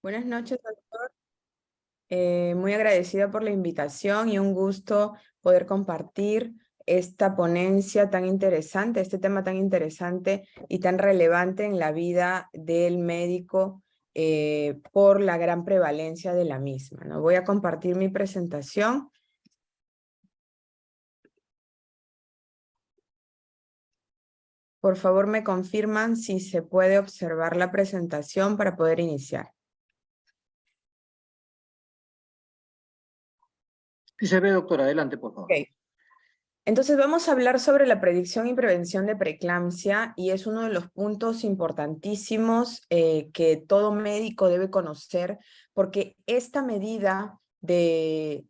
Buenas noches, doctor. Muy agradecida por la invitación y un gusto poder compartir esta ponencia tan interesante, este tema tan interesante y tan relevante en la vida del médico por la gran prevalencia de la misma, ¿no? Voy a compartir mi presentación. Por favor, me confirman si se puede observar la presentación para poder iniciar. Sí se ve, doctora. Adelante, por favor. Ok. Entonces vamos a hablar sobre la predicción y prevención de preeclampsia y es uno de los puntos importantísimos que todo médico debe conocer porque esta medida de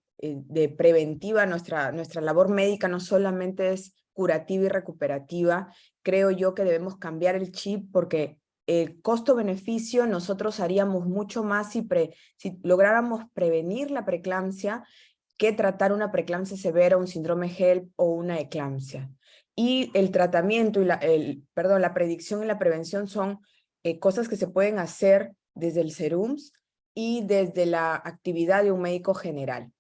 preventiva, nuestra labor médica no solamente es curativa y recuperativa, creo yo que debemos cambiar el chip porque el costo-beneficio nosotros haríamos mucho más si lográramos prevenir la preeclampsia que tratar una preeclampsia severa, un síndrome HELP o una eclampsia. Y el tratamiento y la predicción y la prevención son cosas que se pueden hacer desde el SERUMS y desde la actividad de un médico general.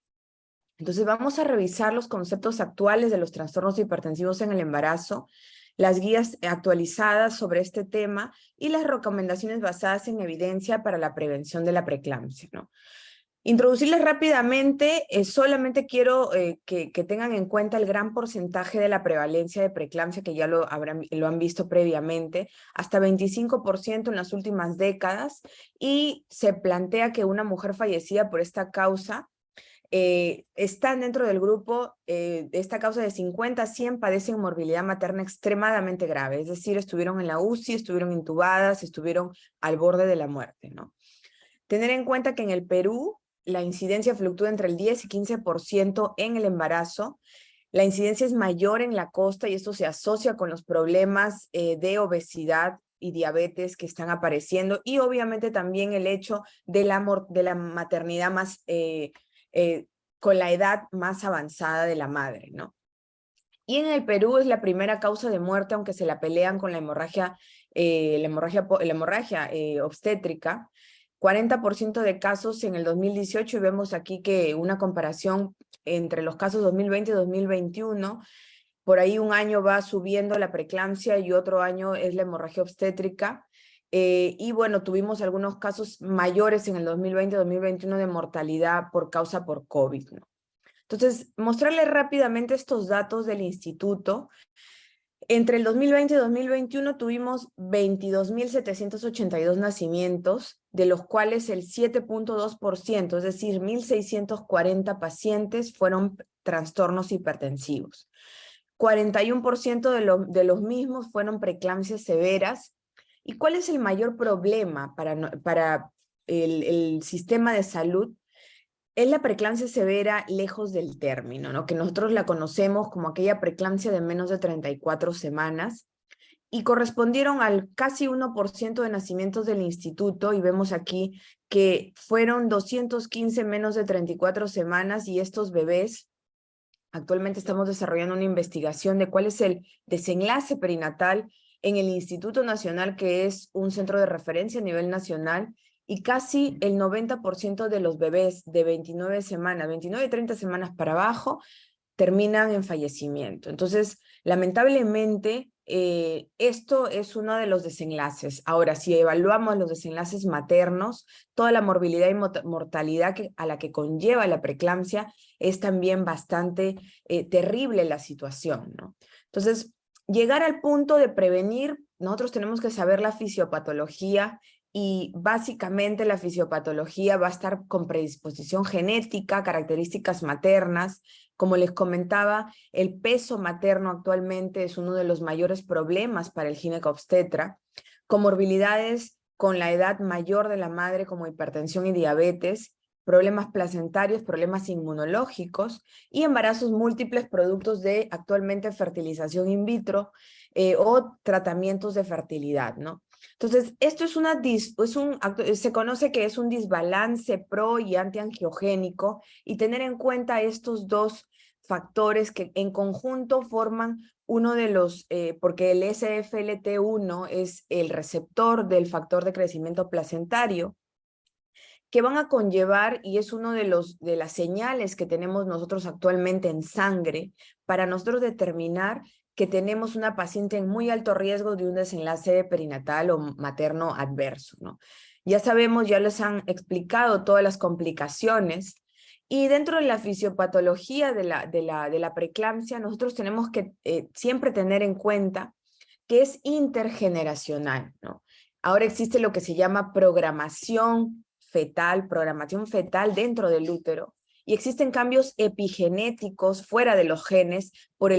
Entonces vamos a revisar los conceptos actuales de los trastornos hipertensivos en el embarazo, las guías actualizadas sobre este tema y las recomendaciones basadas en evidencia para la prevención de la preeclampsia, ¿no? Introducirles rápidamente, solamente quiero que tengan en cuenta el gran porcentaje de la prevalencia de preeclampsia que ya lo han visto previamente, hasta 25% en las últimas décadas, y se plantea que una mujer fallecida por esta causa están dentro del grupo de esta causa de 50 a 100 padecen morbilidad materna extremadamente grave, es decir, estuvieron en la UCI, estuvieron intubadas, estuvieron al borde de la muerte, ¿no? Tener en cuenta que en el Perú la incidencia fluctúa entre el 10 y 15% en el embarazo. La incidencia es mayor en la costa y esto se asocia con los problemas de obesidad y diabetes que están apareciendo y obviamente también el hecho de la maternidad más, con la edad más avanzada de la madre, ¿no? Y en el Perú es la primera causa de muerte, aunque se la pelean con la hemorragia obstétrica. 40% de casos en el 2018 y vemos aquí que una comparación entre los casos 2020 y 2021, por ahí un año va subiendo la preeclampsia y otro año es la hemorragia obstétrica. Y bueno, tuvimos algunos casos mayores en el 2020 y 2021 de mortalidad por causa por COVID, ¿no? Entonces, mostrarles rápidamente estos datos del instituto. Entre el 2020 y 2021 tuvimos 22.782 nacimientos, de los cuales el 7.2%, es decir, 1.640 pacientes fueron trastornos hipertensivos. 41% de los mismos fueron preeclampsias severas. ¿Y cuál es el mayor problema para el sistema de salud? Es la preeclampsia severa lejos del término, ¿no? Que nosotros la conocemos como aquella preeclampsia de menos de 34 semanas y correspondieron al casi 1% de nacimientos del instituto y vemos aquí que fueron 215 menos de 34 semanas y estos bebés, actualmente estamos desarrollando una investigación de cuál es el desenlace perinatal en el Instituto Nacional, que es un centro de referencia a nivel nacional, y casi el 90% de los bebés de 29 semanas, 29 y 30 semanas para abajo, terminan en fallecimiento. Entonces, lamentablemente, esto es uno de los desenlaces. Ahora, si evaluamos los desenlaces maternos, toda la morbilidad y mortalidad a la que conlleva la preeclampsia es también bastante terrible la situación, ¿no? Entonces, llegar al punto de prevenir, nosotros tenemos que saber la fisiopatología y básicamente la fisiopatología va a estar con predisposición genética, características maternas. Como les comentaba, el peso materno actualmente es uno de los mayores problemas para el ginecobstetra. Comorbilidades con la edad mayor de la madre como hipertensión y diabetes, problemas placentarios, problemas inmunológicos y embarazos múltiples productos de actualmente fertilización in vitro o tratamientos de fertilidad, ¿no? Entonces, esto se conoce que es un desbalance pro y antiangiogénico y tener en cuenta estos dos factores que en conjunto forman uno de los, porque el SFLT1 es el receptor del factor de crecimiento placentario, que van a conllevar, y es uno de las señales que tenemos nosotros actualmente en sangre, para nosotros determinar que tenemos una paciente en muy alto riesgo de un desenlace perinatal o materno adverso, ¿no? Ya sabemos, ya les han explicado todas las complicaciones, y dentro de la fisiopatología de la preeclampsia, nosotros tenemos que siempre tener en cuenta que es intergeneracional, ¿no? Ahora existe lo que se llama programación fetal dentro del útero, y existen cambios epigenéticos fuera de los genes por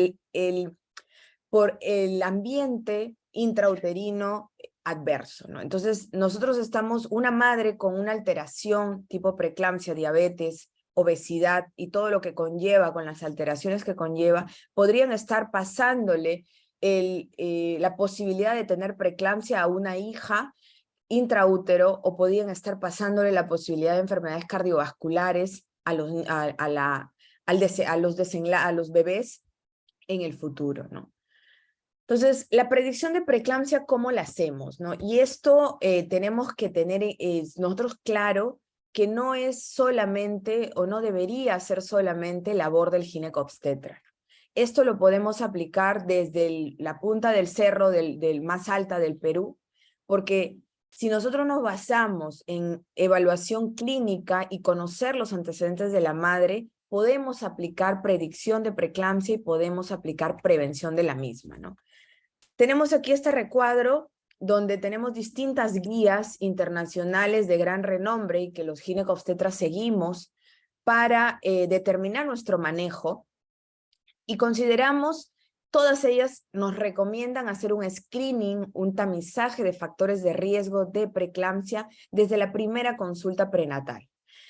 el ambiente intrauterino adverso, ¿no? Entonces, nosotros estamos, una madre con una alteración tipo preeclampsia, diabetes, obesidad y todo lo que conlleva, con las alteraciones que conlleva, podrían estar pasándole la posibilidad de tener preeclampsia a una hija intraútero, o podrían estar pasándole la posibilidad de enfermedades cardiovasculares a los bebés en el futuro, ¿no? Entonces, la predicción de preeclampsia, ¿cómo la hacemos, no? Y esto tenemos que tener nosotros claro que no es solamente, o no debería ser solamente, labor del ginecobstetra. Esto lo podemos aplicar desde la punta del cerro del más alta del Perú, porque si nosotros nos basamos en evaluación clínica y conocer los antecedentes de la madre, podemos aplicar predicción de preeclampsia y podemos aplicar prevención de la misma, ¿no? Tenemos aquí este recuadro donde tenemos distintas guías internacionales de gran renombre y que los ginecobstetras seguimos para determinar nuestro manejo, y consideramos, todas ellas nos recomiendan hacer un screening, un tamizaje de factores de riesgo de preeclampsia desde la primera consulta prenatal.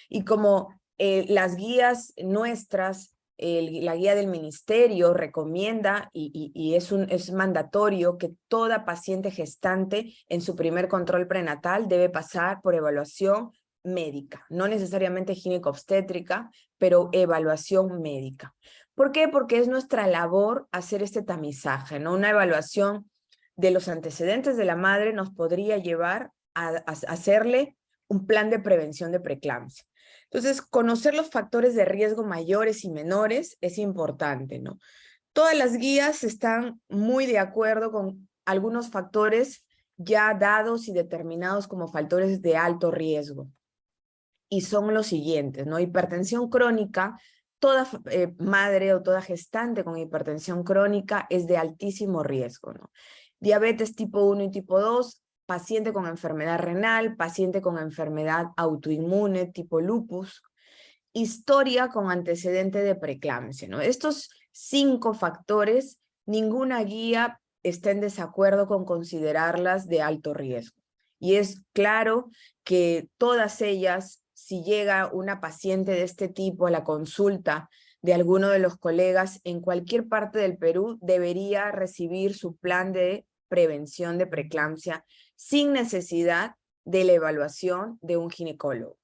Y como las guías nuestras, la guía del ministerio recomienda y es mandatorio que toda paciente gestante en su primer control prenatal debe pasar por evaluación médica, no necesariamente ginecobstétrica, pero evaluación médica. ¿Por qué? Porque es nuestra labor hacer este tamizaje, ¿no? Una evaluación de los antecedentes de la madre nos podría llevar a hacerle un plan de prevención de preeclampsia. Entonces, conocer los factores de riesgo mayores y menores es importante, ¿no? Todas las guías están muy de acuerdo con algunos factores ya dados y determinados como factores de alto riesgo. Y son los siguientes, ¿no? Hipertensión crónica. Toda madre o toda gestante con hipertensión crónica es de altísimo riesgo, ¿no? Diabetes tipo 1 y tipo 2, paciente con enfermedad renal, paciente con enfermedad autoinmune tipo lupus, historia con antecedente de preeclampsia, ¿no? Estos 5 factores, ninguna guía está en desacuerdo con considerarlas de alto riesgo. Y es claro que todas ellas, si llega una paciente de este tipo a la consulta de alguno de los colegas en cualquier parte del Perú, debería recibir su plan de prevención de preeclampsia sin necesidad de la evaluación de un ginecólogo.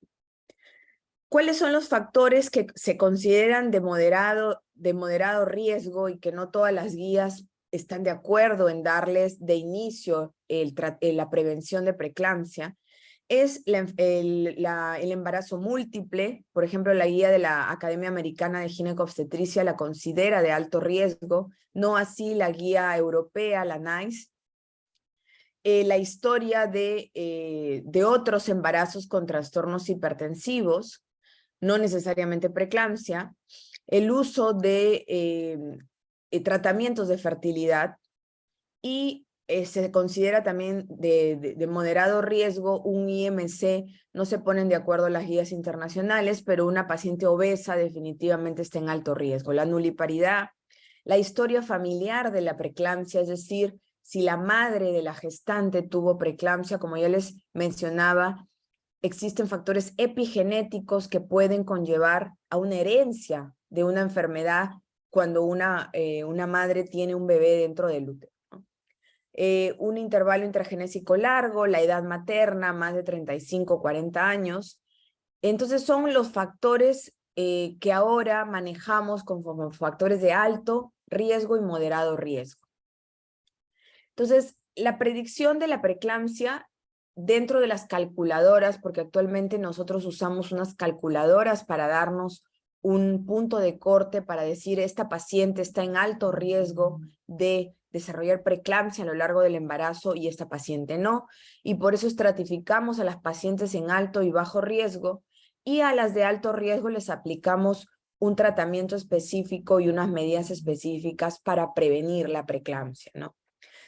¿Cuáles son los factores que se consideran de moderado riesgo y que no todas las guías están de acuerdo en darles de inicio la prevención de preeclampsia? Es el embarazo múltiple. Por ejemplo, la guía de la Academia Americana de Ginecobstetricia la considera de alto riesgo, no así la guía europea, la NICE. La historia de otros embarazos con trastornos hipertensivos, no necesariamente preeclampsia, el uso de tratamientos de fertilidad, y se considera también de moderado riesgo un IMC. No se ponen de acuerdo las guías internacionales, pero una paciente obesa definitivamente está en alto riesgo. La nuliparidad, la historia familiar de la preeclampsia, es decir, si la madre de la gestante tuvo preeclampsia, como ya les mencionaba, existen factores epigenéticos que pueden conllevar a una herencia de una enfermedad cuando una madre tiene un bebé dentro del útero, ¿no? Un intervalo intragenésico largo, la edad materna, más de 35, 40 años. Entonces son los factores que ahora manejamos como factores de alto riesgo y moderado riesgo. Entonces, la predicción de la preeclampsia dentro de las calculadoras, porque actualmente nosotros usamos unas calculadoras para darnos un punto de corte para decir esta paciente está en alto riesgo de desarrollar preeclampsia a lo largo del embarazo y esta paciente no, y por eso estratificamos a las pacientes en alto y bajo riesgo, y a las de alto riesgo les aplicamos un tratamiento específico y unas medidas específicas para prevenir la preeclampsia, ¿no?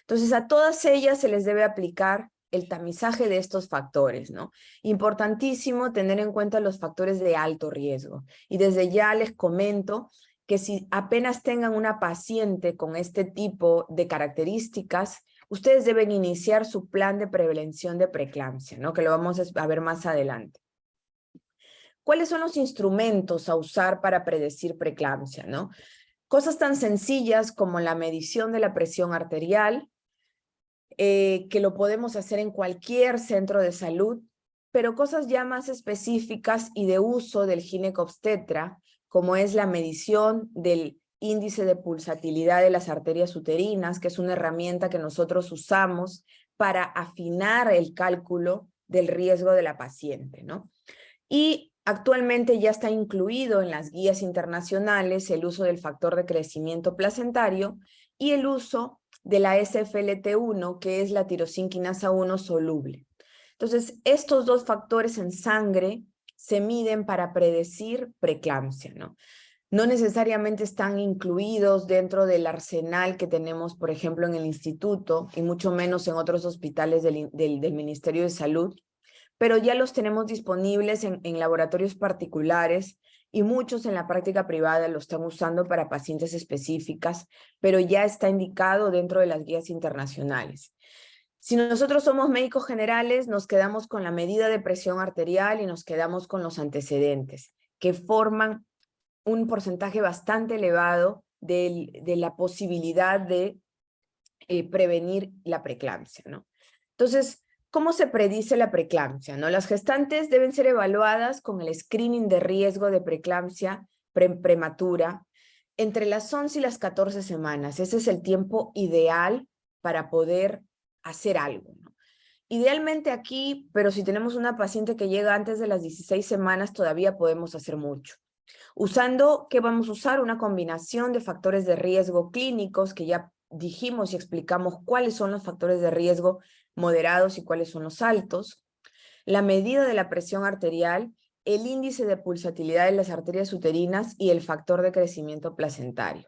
Entonces, a todas ellas se les debe aplicar el tamizaje de estos factores, ¿no? Importantísimo tener en cuenta los factores de alto riesgo. Y desde ya les comento que si apenas tengan una paciente con este tipo de características, ustedes deben iniciar su plan de prevención de preeclampsia, ¿no? Que lo vamos a ver más adelante. ¿Cuáles son los instrumentos a usar para predecir preeclampsia, no? Cosas tan sencillas como la medición de la presión arterial, que lo podemos hacer en cualquier centro de salud, pero cosas ya más específicas y de uso del ginecobstetra, como es la medición del índice de pulsatilidad de las arterias uterinas, que es una herramienta que nosotros usamos para afinar el cálculo del riesgo de la paciente, ¿no? Y actualmente ya está incluido en las guías internacionales el uso del factor de crecimiento placentario y el uso de la SFLT1, que es la tirosinquinasa 1 soluble. Entonces, estos dos factores en sangre se miden para predecir preeclampsia, ¿no? No necesariamente están incluidos dentro del arsenal que tenemos, por ejemplo, en el instituto, y mucho menos en otros hospitales del Ministerio de Salud, pero ya los tenemos disponibles en laboratorios particulares y muchos en la práctica privada lo están usando para pacientes específicas, pero ya está indicado dentro de las guías internacionales. Si nosotros somos médicos generales, nos quedamos con la medida de presión arterial y nos quedamos con los antecedentes, que forman un porcentaje bastante elevado de la posibilidad de prevenir la preeclampsia, ¿no? Entonces, ¿cómo se predice la preeclampsia, no? Las gestantes deben ser evaluadas con el screening de riesgo de preeclampsia prematura entre las 11 y las 14 semanas. Ese es el tiempo ideal para poder hacer algo, ¿no? Idealmente aquí, pero si tenemos una paciente que llega antes de las 16 semanas, todavía podemos hacer mucho. Usando, ¿qué vamos a usar? Una combinación de factores de riesgo clínicos, que ya dijimos y explicamos cuáles son los factores de riesgo moderados y cuáles son los altos, la medida de la presión arterial, el índice de pulsatilidad de las arterias uterinas y el factor de crecimiento placentario.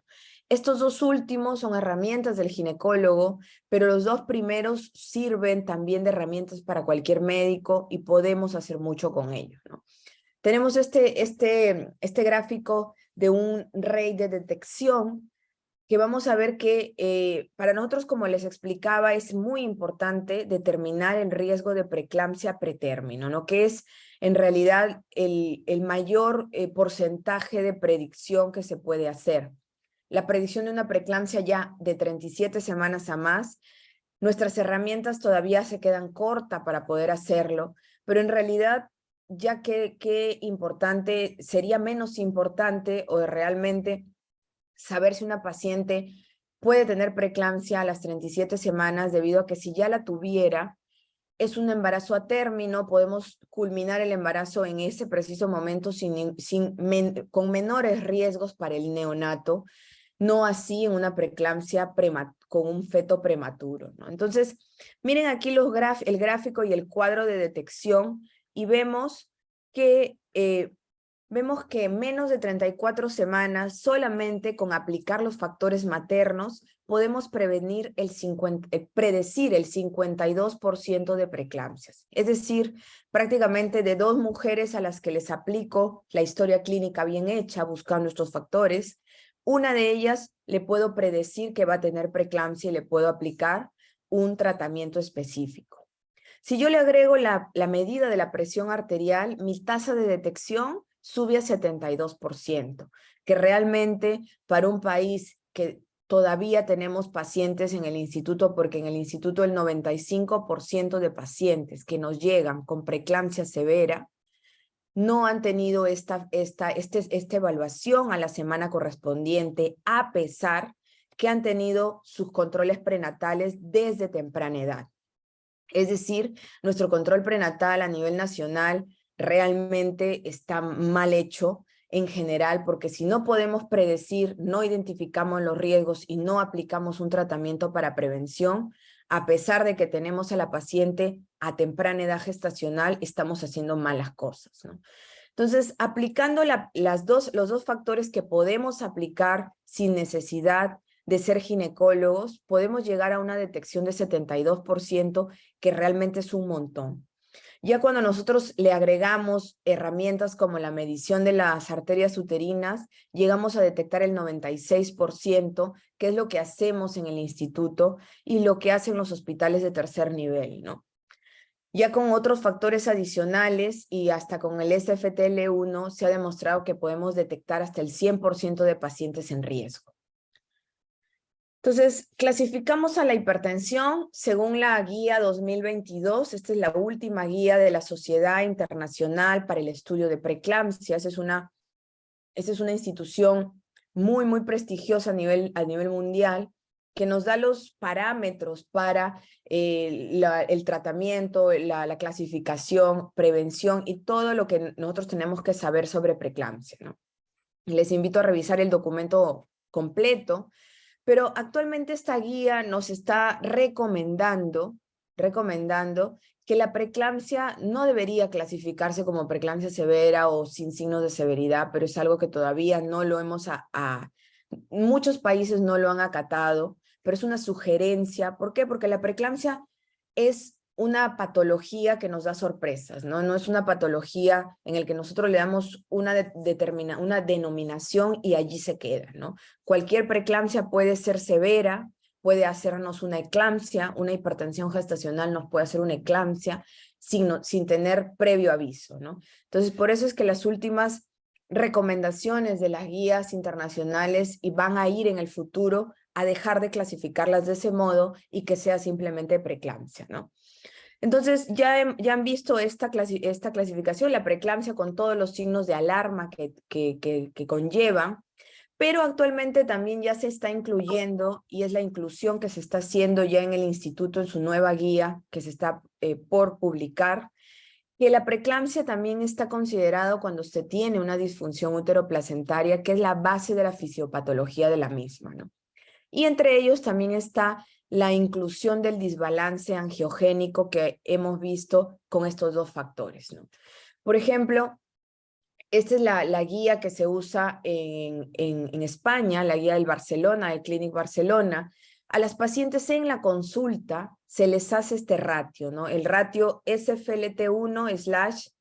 Estos dos últimos son herramientas del ginecólogo, pero los dos primeros sirven también de herramientas para cualquier médico y podemos hacer mucho con ellos, ¿no? Tenemos este gráfico de un rate de detección que vamos a ver que para nosotros, como les explicaba, es muy importante determinar el riesgo de preeclampsia pretérmino, ¿no? Que es en realidad el mayor porcentaje de predicción que se puede hacer. La predicción de una preeclampsia ya de 37 semanas a más, nuestras herramientas todavía se quedan cortas para poder hacerlo, pero en realidad ya que importante, sería menos importante o realmente saber si una paciente puede tener preeclampsia a las 37 semanas, debido a que si ya la tuviera, es un embarazo a término, podemos culminar el embarazo en ese preciso momento con menores riesgos para el neonato, no así en una preeclampsia con un feto prematuro, ¿no? Entonces, miren aquí el gráfico y el cuadro de detección y vemos que en menos de 34 semanas, solamente con aplicar los factores maternos, podemos predecir el 52% de preeclampsias. Es decir, prácticamente de 2 mujeres a las que les aplico la historia clínica bien hecha, buscando estos factores, una de ellas le puedo predecir que va a tener preeclampsia y le puedo aplicar un tratamiento específico. Si yo le agrego la medida de la presión arterial, mi tasa de detección sube a 72%, que realmente para un país que todavía tenemos pacientes en el instituto, porque en el instituto el 95% de pacientes que nos llegan con preeclampsia severa no han tenido esta evaluación a la semana correspondiente, a pesar que han tenido sus controles prenatales desde temprana edad. Es decir, nuestro control prenatal a nivel nacional realmente está mal hecho en general, porque si no podemos predecir, no identificamos los riesgos y no aplicamos un tratamiento para prevención, a pesar de que tenemos a la paciente a temprana edad gestacional, estamos haciendo malas cosas, ¿no? Entonces, aplicando los dos factores que podemos aplicar sin necesidad de ser ginecólogos, podemos llegar a una detección de 72%, que realmente es un montón. Ya cuando nosotros le agregamos herramientas como la medición de las arterias uterinas, llegamos a detectar el 96%, que es lo que hacemos en el instituto y lo que hacen los hospitales de tercer nivel, ¿no? Ya con otros factores adicionales y hasta con el SFTL1 se ha demostrado que podemos detectar hasta el 100% de pacientes en riesgo. Entonces, clasificamos a la hipertensión según la guía 2022. Esta es la última guía de la Sociedad Internacional para el Estudio de Preeclampsia. Esa es una institución muy, muy prestigiosa a nivel mundial, que nos da los parámetros para el tratamiento, la clasificación, prevención y todo lo que nosotros tenemos que saber sobre preeclampsia, ¿no? Les invito a revisar el documento completo, pero actualmente esta guía nos está recomendando que la preeclampsia no debería clasificarse como preeclampsia severa o sin signos de severidad, pero es algo que todavía no lo hemos, muchos países no lo han acatado, pero es una sugerencia. ¿Por qué? Porque la preeclampsia es una patología que nos da sorpresas, ¿no? No es una patología en la que nosotros le damos una denominación y allí se queda, ¿no? Cualquier preeclampsia puede ser severa, puede hacernos una eclampsia, una hipertensión gestacional nos puede hacer una eclampsia sin tener previo aviso, ¿no? Entonces, por eso es que las últimas recomendaciones de las guías internacionales y van a ir en el futuro a dejar de clasificarlas de ese modo y que sea simplemente preeclampsia, ¿no? Entonces, ya han visto esta clasificación, la preeclampsia con todos los signos de alarma que conlleva, pero actualmente también ya se está incluyendo, y es la inclusión que se está haciendo ya en el instituto en su nueva guía, que se está por publicar, que la preeclampsia también está considerado cuando usted tiene una disfunción uteroplacentaria, que es la base de la fisiopatología de la misma, ¿no? Y entre ellos también está la inclusión del desbalance angiogénico que hemos visto con estos dos factores, ¿no? Por ejemplo, esta es la guía que se usa en España, la guía del Barcelona, del Clinic Barcelona. A las pacientes en la consulta se les hace este ratio, ¿no? El ratio SFLT1/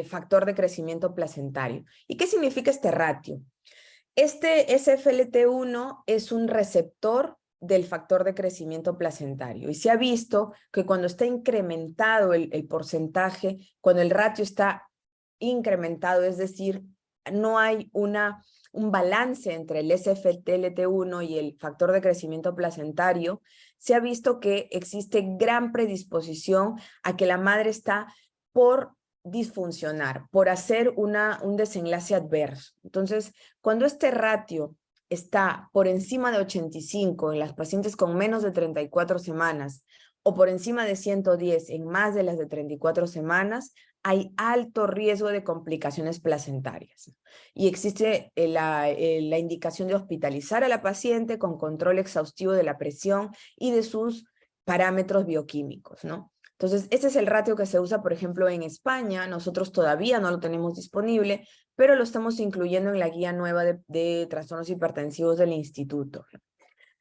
factor de crecimiento placentario. ¿Y qué significa este ratio? Este SFLT1 es un receptor del factor de crecimiento placentario y se ha visto que cuando está incrementado el porcentaje, cuando el ratio está incrementado, es decir, no hay un balance entre el SFLT1 y el factor de crecimiento placentario, se ha visto que existe gran predisposición a que la madre está por disfuncionar, por hacer un desenlace adverso. Entonces, cuando este ratio está por encima de 85 en las pacientes con menos de 34 semanas o por encima de 110 en más de las de 34 semanas, hay alto riesgo de complicaciones placentarias. Y existe la indicación de hospitalizar a la paciente con control exhaustivo de la presión y de sus parámetros bioquímicos, ¿no? Entonces, ese es el ratio que se usa, por ejemplo, en España. Nosotros todavía no lo tenemos disponible, pero lo estamos incluyendo en la guía nueva de trastornos hipertensivos del instituto.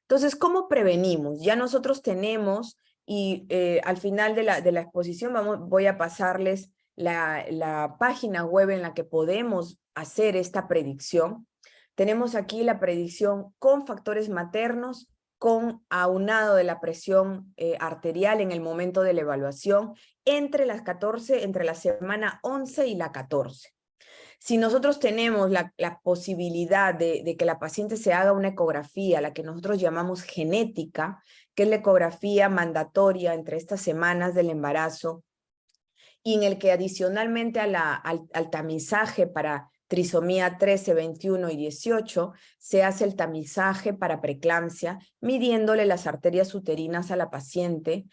Entonces, ¿cómo prevenimos? Ya nosotros tenemos, y al final de la exposición voy a pasarles la página web en la que podemos hacer esta predicción. Tenemos aquí la predicción con factores maternos, con aunado de la presión arterial en el momento de la evaluación, entre la semana 11 y la 14. Si nosotros tenemos la posibilidad de que la paciente se haga una ecografía, la que nosotros llamamos genética, que es la ecografía mandatoria entre estas semanas del embarazo, y en el que adicionalmente al tamizaje para trisomía 13, 21 y 18, se hace el tamizaje para preeclampsia, midiéndole las arterias uterinas a la paciente.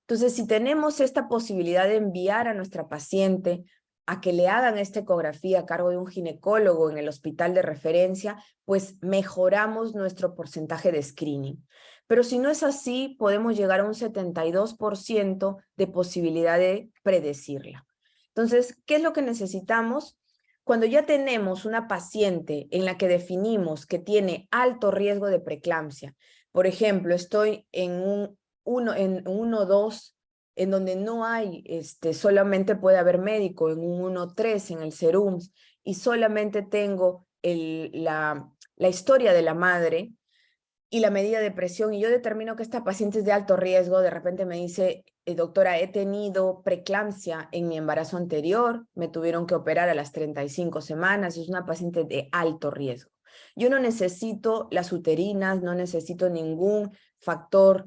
Entonces, si tenemos esta posibilidad de enviar a nuestra paciente a que le hagan esta ecografía a cargo de un ginecólogo en el hospital de referencia, pues mejoramos nuestro porcentaje de screening. Pero si no es así, podemos llegar a un 72% de posibilidad de predecirla. Entonces, ¿qué es lo que necesitamos? Cuando ya tenemos una paciente en la que definimos que tiene alto riesgo de preeclampsia, por ejemplo, estoy en un 1-2, en donde no hay, solamente puede haber médico, en un 1-3 en el SERUMS, y solamente tengo la historia de la madre y la medida de presión, y yo determino que esta paciente es de alto riesgo, de repente me dice, doctora, he tenido preeclampsia en mi embarazo anterior, me tuvieron que operar a las 35 semanas, es una paciente de alto riesgo. Yo no necesito las uterinas, no necesito ningún factor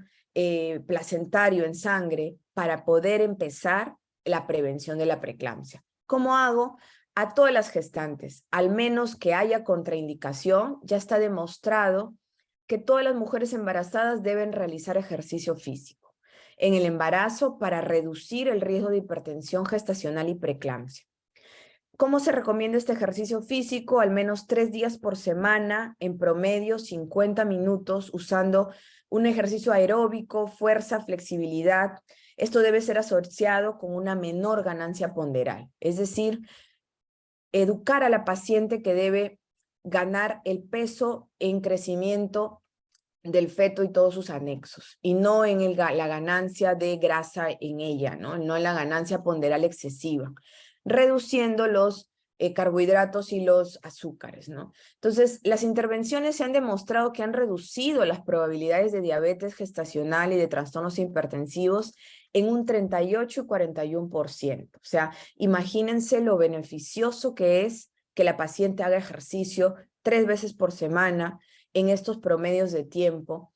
placentario en sangre para poder empezar la prevención de la preeclampsia. ¿Cómo hago? A todas las gestantes, al menos que haya contraindicación, ya está demostrado que todas las mujeres embarazadas deben realizar ejercicio físico en el embarazo para reducir el riesgo de hipertensión gestacional y preeclampsia. ¿Cómo se recomienda este ejercicio físico? Al menos 3 días por semana, en promedio 50 minutos, usando un ejercicio aeróbico, fuerza, flexibilidad. Esto debe ser asociado con una menor ganancia ponderal, es decir, educar a la paciente que debe ganar el peso en crecimiento del feto y todos sus anexos, y no en la ganancia de grasa en ella, no en la ganancia ponderal excesiva, reduciendo los carbohidratos y los azúcares, ¿no? Entonces, las intervenciones se han demostrado que han reducido las probabilidades de diabetes gestacional y de trastornos hipertensivos en un 38 y 41%. O sea, imagínense lo beneficioso que es que la paciente haga ejercicio 3 veces por semana en estos promedios de tiempo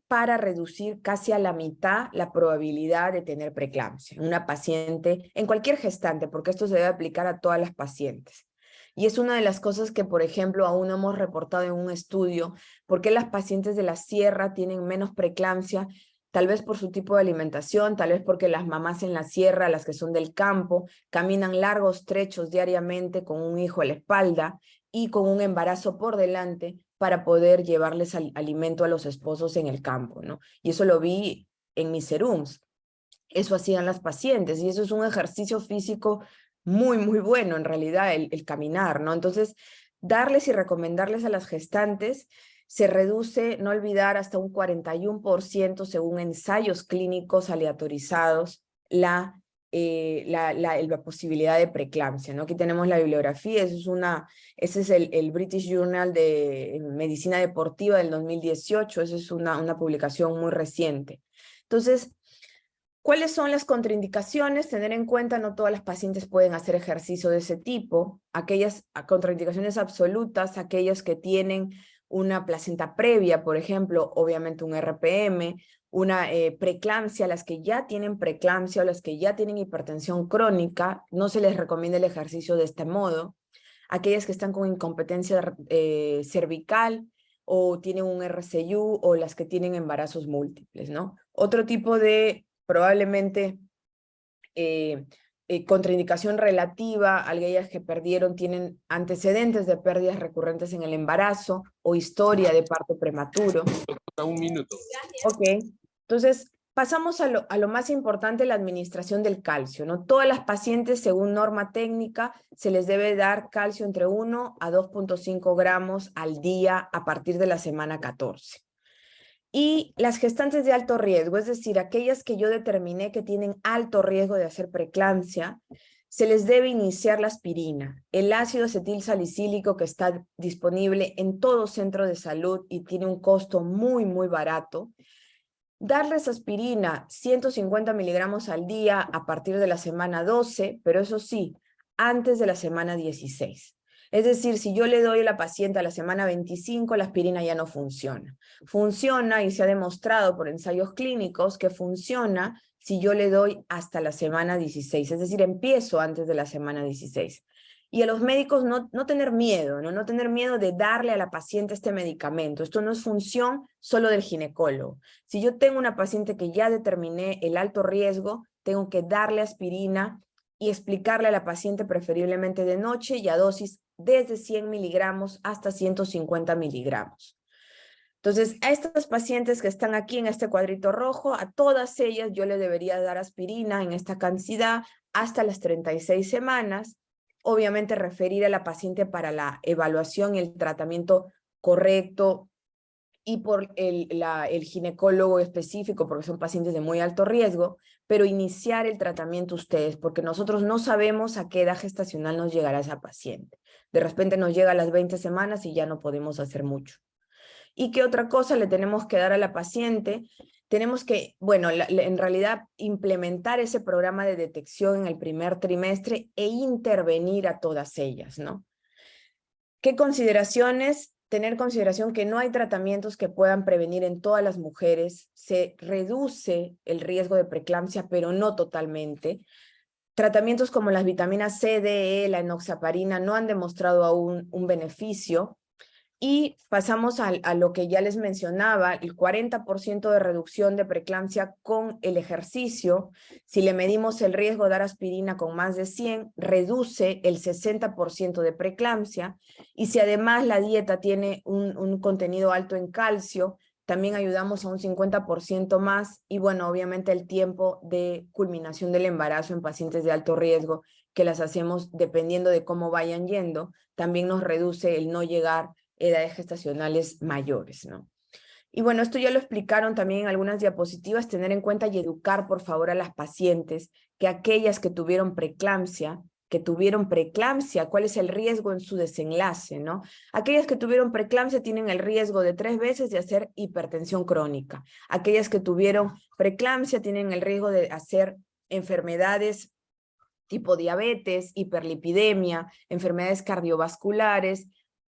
para reducir casi a la mitad la probabilidad de tener preeclampsia en una paciente, en cualquier gestante, porque esto se debe aplicar a todas las pacientes. Y es una de las cosas que, por ejemplo, aún no hemos reportado en un estudio, por qué las pacientes de la sierra tienen menos preeclampsia, tal vez por su tipo de alimentación, tal vez porque las mamás en la sierra, las que son del campo, caminan largos trechos diariamente con un hijo a la espalda y con un embarazo por delante para poder llevarles alimento a los esposos en el campo, ¿no? Y eso lo vi en mis serums. Eso hacían las pacientes, y eso es un ejercicio físico muy, muy bueno, en realidad, el caminar, ¿no? Entonces, darles y recomendarles a las gestantes se reduce, no olvidar, hasta un 41% según ensayos clínicos aleatorizados, la posibilidad de preeclampsia, ¿no? Aquí tenemos la bibliografía, ese es el British Journal de Medicina Deportiva del 2018, esa es una publicación muy reciente. Entonces, ¿cuáles son las contraindicaciones? Tener en cuenta, no todas las pacientes pueden hacer ejercicio de ese tipo. Aquellas contraindicaciones absolutas, aquellas que tienen una placenta previa, por ejemplo, obviamente un RPM, una preeclampsia, las que ya tienen preeclampsia o las que ya tienen hipertensión crónica, no se les recomienda el ejercicio de este modo. Aquellas que están con incompetencia cervical o tienen un RCU, o las que tienen embarazos múltiples, ¿no? Otro tipo de probablemente contraindicación relativa, aquellas que tienen antecedentes de pérdidas recurrentes en el embarazo o historia de parto prematuro. Un minuto. Ok, entonces pasamos a lo más importante, la administración del calcio, ¿no? Todas las pacientes, según norma técnica, se les debe dar calcio entre 1 a 2.5 gramos al día a partir de la semana 14. Y las gestantes de alto riesgo, es decir, aquellas que yo determiné que tienen alto riesgo de hacer preeclampsia, se les debe iniciar la aspirina, el ácido acetil salicílico que está disponible en todo centro de salud y tiene un costo muy, muy barato. Darles aspirina 150 miligramos al día a partir de la semana 12, pero eso sí, antes de la semana 16. Es decir, si yo le doy a la paciente a la semana 25, la aspirina ya no funciona. Funciona, y se ha demostrado por ensayos clínicos que funciona si yo le doy hasta la semana 16, es decir, empiezo antes de la semana 16. Y a los médicos no tener miedo, ¿no? No tener miedo de darle a la paciente este medicamento. Esto no es función solo del ginecólogo. Si yo tengo una paciente que ya determiné el alto riesgo, tengo que darle aspirina y explicarle a la paciente preferiblemente de noche y a dosis desde 100 miligramos hasta 150 miligramos. Entonces, a estas pacientes que están aquí en este cuadrito rojo, a todas ellas yo le debería dar aspirina en esta cantidad hasta las 36 semanas. Obviamente referir a la paciente para la evaluación y el tratamiento correcto y por el ginecólogo específico, porque son pacientes de muy alto riesgo, pero iniciar el tratamiento ustedes, porque nosotros no sabemos a qué edad gestacional nos llegará esa paciente. De repente nos llega a las 20 semanas y ya no podemos hacer mucho. ¿Y qué otra cosa le tenemos que dar a la paciente? Tenemos que, bueno, en realidad implementar ese programa de detección en el primer trimestre e intervenir a todas ellas, ¿no? ¿Qué consideraciones? Tener consideración que no hay tratamientos que puedan prevenir en todas las mujeres. Se reduce el riesgo de preeclampsia, pero no totalmente. Tratamientos como las vitaminas C, D, E, la enoxaparina no han demostrado aún un beneficio. Y pasamos a lo que ya les mencionaba, el 40% de reducción de preeclampsia con el ejercicio. Si le medimos el riesgo de dar aspirina con más de 100, reduce el 60% de preeclampsia. Y si además la dieta tiene un contenido alto en calcio, también ayudamos a un 50% más. Y bueno, obviamente el tiempo de culminación del embarazo en pacientes de alto riesgo, que las hacemos dependiendo de cómo vayan yendo, también nos reduce el no llegar edades gestacionales mayores, ¿no? Y bueno, esto ya lo explicaron también en algunas diapositivas, tener en cuenta y educar, por favor, a las pacientes que aquellas que tuvieron preeclampsia, ¿cuál es el riesgo en su desenlace, no? Aquellas que tuvieron preeclampsia tienen el riesgo de 3 veces de hacer hipertensión crónica. Aquellas que tuvieron preeclampsia tienen el riesgo de hacer enfermedades tipo diabetes, hiperlipidemia, enfermedades cardiovasculares,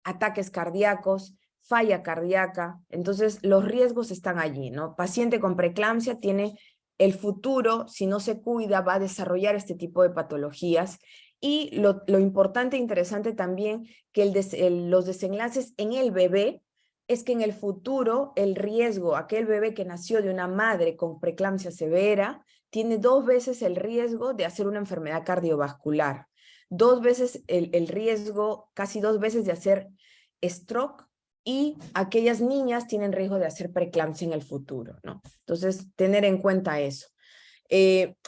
ataques cardíacos, falla cardíaca. Entonces, los riesgos están allí, ¿no? Paciente con preeclampsia tiene el futuro, si no se cuida, va a desarrollar este tipo de patologías. Y lo importante e interesante también, que los desenlaces en el bebé, es que en el futuro el riesgo, aquel bebé que nació de una madre con preeclampsia severa, tiene 2 veces el riesgo de hacer una enfermedad cardiovascular, 2 veces el riesgo, casi 2 veces de hacer stroke, y aquellas niñas tienen riesgo de hacer preeclampsia en el futuro, ¿no? Entonces, tener en cuenta eso.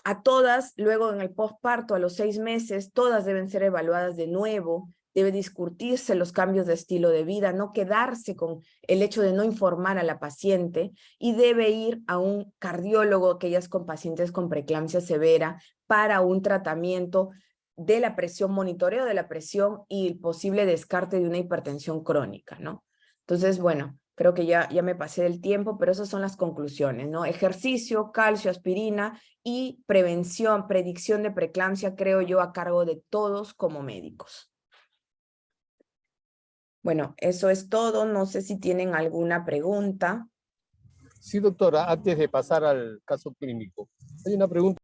A todas, luego en el posparto, a los 6 meses, todas deben ser evaluadas de nuevo, debe discutirse los cambios de estilo de vida, no quedarse con el hecho de no informar a la paciente, y debe ir a un cardiólogo, aquellas con pacientes con preeclampsia severa, para un tratamiento de la presión, monitoreo de la presión y el posible descarte de una hipertensión crónica, ¿no? Entonces, bueno, creo que ya me pasé del tiempo, pero esas son las conclusiones, ¿no? Ejercicio, calcio, aspirina y prevención, predicción de preeclampsia, creo yo, a cargo de todos como médicos. Bueno, eso es todo. No sé si tienen alguna pregunta. Sí, doctora, antes de pasar al caso clínico, hay una pregunta.